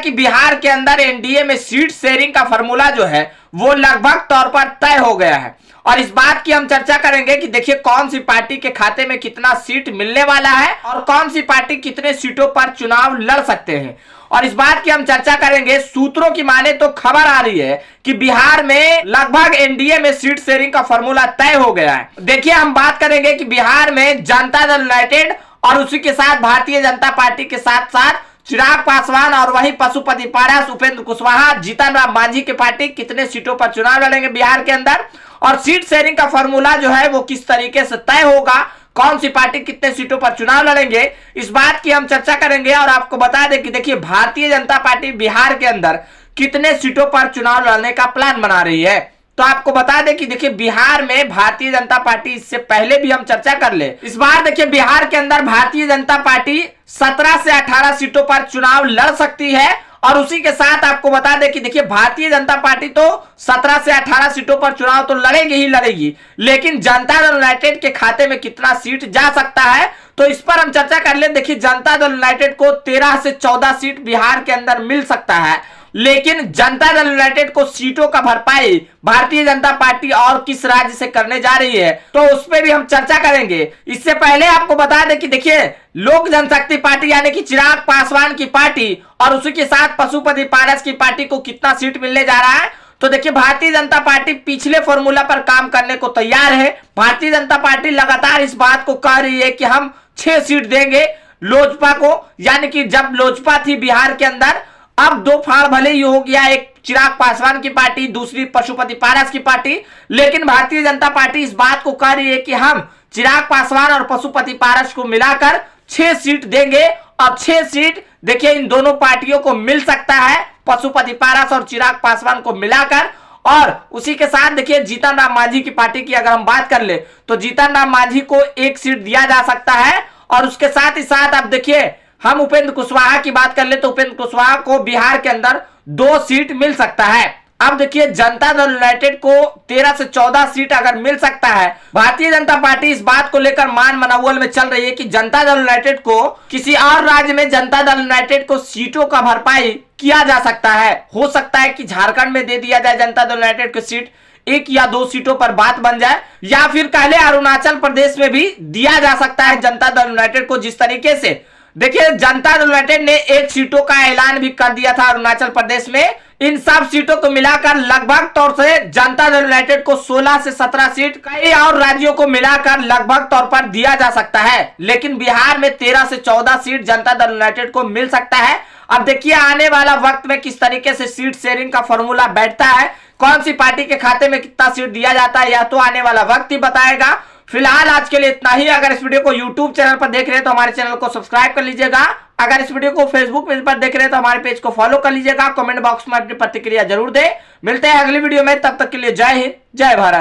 कि बिहार के अंदर एनडीए में सीट शेयरिंग का फॉर्मूला जो है वो लगभग तौर पर तय हो गया है। और इस बात की हम चर्चा करेंगे कि देखिए कौन सी पार्टी के खाते में कितना सीट मिलने वाला है और कौन सी पार्टी कितने सीटों पर चुनाव लड़ सकते हैं। और इस बात की हम चर्चा करेंगे, सूत्रों की माने तो खबर आ रही है कि बिहार में लगभग एनडीए में सीट शेयरिंग का फॉर्मूला तय हो गया है। देखिए हम बात करेंगे कि बिहार में जनता दल यूनाइटेड और उसी के साथ भारतीय जनता पार्टी के साथ साथ चिराग पासवान और वही पशुपति पारस, उपेंद्र कुशवाहा, जीतन राम मांझी की पार्टी कितने सीटों पर चुनाव लड़ेंगे बिहार के अंदर, और सीट शेयरिंग का फॉर्मूला जो है वो किस तरीके से तय होगा, कौन सी पार्टी कितने सीटों पर चुनाव लड़ेंगे, इस बात की हम चर्चा करेंगे। और आपको बता दें कि देखिए भारतीय जनता पार्टी बिहार के अंदर कितने सीटों पर चुनाव लड़ने का प्लान बना रही है। तो आपको बता दें कि देखिए बिहार में भारतीय जनता पार्टी, इससे पहले भी हम चर्चा कर ले, इस बार देखिए बिहार के अंदर भारतीय जनता पार्टी 17 से 18 सीटों पर चुनाव लड़ सकती है। और उसी के साथ आपको बता दें कि देखिए भारतीय जनता पार्टी तो 17 से 18 सीटों पर चुनाव तो लड़ेगी ही लड़ेगी, लेकिन जनता दल यूनाइटेड के खाते में कितना सीट जा सकता है, तो इस पर हम चर्चा कर ले। देखिए जनता दल यूनाइटेड को 13 से 14 सीट बिहार के अंदर मिल सकता है, लेकिन जनता दल यूनाइटेड को सीटों का भरपाई भारतीय जनता पार्टी और किस राज्य से करने जा रही है, तो उस पर भी हम चर्चा करेंगे। इससे पहले आपको बता दें कि देखिए लोक जनशक्ति पार्टी यानी कि चिराग पासवान की पार्टी और उसी के साथ पशुपति पारस की पार्टी को कितना सीट मिलने जा रहा है, तो देखिए भारतीय जनता पार्टी पिछले फॉर्मूला पर काम करने को तैयार है। भारतीय जनता पार्टी लगातार इस बात को कह रही है कि हम 6 सीट देंगे लोजपा को, यानी कि जब लोजपा थी बिहार के अंदर, अब 2 फाड़ भले ही हो गया, एक चिराग पासवान की पार्टी, दूसरी पशुपति पारस की पार्टी, लेकिन भारतीय जनता पार्टी इस बात को कह रही है कि हम चिराग पासवान और पशुपति पारस को मिलाकर 6 सीट देंगे। और 6 सीट देखिए इन दोनों पार्टियों को मिल सकता है, पशुपति पारस और चिराग पासवान को मिलाकर। और उसी के साथ देखिए जीतन राम मांझी की पार्टी की अगर हम बात कर ले तो जीतन राम मांझी को 1 सीट दिया जा सकता है। और उसके साथ ही साथ अब देखिए हम उपेंद्र कुशवाहा की बात कर ले तो उपेंद्र कुशवाहा को बिहार के अंदर 2 सीट मिल सकता है। अब देखिए जनता दल यूनाइटेड को 13 से 14 सीट अगर मिल सकता है, भारतीय जनता पार्टी इस बात को लेकर मान मनौवल में चल रही है कि जनता दल यूनाइटेड को किसी और राज्य में जनता दल यूनाइटेड को सीटों का भरपाई किया जा सकता है। हो सकता है कि झारखंड में दे दिया जाए जनता दल यूनाइटेड को सीट, 1 या 2 सीटों पर बात बन जाए, या फिर पहले अरुणाचल प्रदेश में भी दिया जा सकता है जनता दल यूनाइटेड को। जिस तरीके से देखिए जनता दल यूनाइटेड ने 1 सीटों का ऐलान भी कर दिया था अरुणाचल प्रदेश में, इन सब सीटों को मिलाकर लगभग तौर से जनता दल यूनाइटेड को 16 से 17 सीट कई और राज्यों को मिलाकर लगभग तौर पर दिया जा सकता है। लेकिन बिहार में 13 से 14 सीट जनता दल यूनाइटेड को मिल सकता है। अब देखिए आने वाला वक्त में किस तरीके से सीट शेयरिंग का फॉर्मूला बैठता है, कौन सी पार्टी के खाते में कितना सीट दिया जाता है, यह तो आने वाला वक्त ही बताएगा। फिलहाल आज के लिए इतना ही। अगर इस वीडियो को YouTube चैनल पर देख रहे हैं तो हमारे चैनल को सब्सक्राइब कर लीजिएगा। अगर इस वीडियो को Facebook पेज पर देख रहे हैं तो हमारे पेज को फॉलो कर लीजिएगा। कमेंट बॉक्स में अपनी प्रतिक्रिया जरूर दें। मिलते हैं अगली वीडियो में, तब तक के लिए जय हिंद, जय भारत।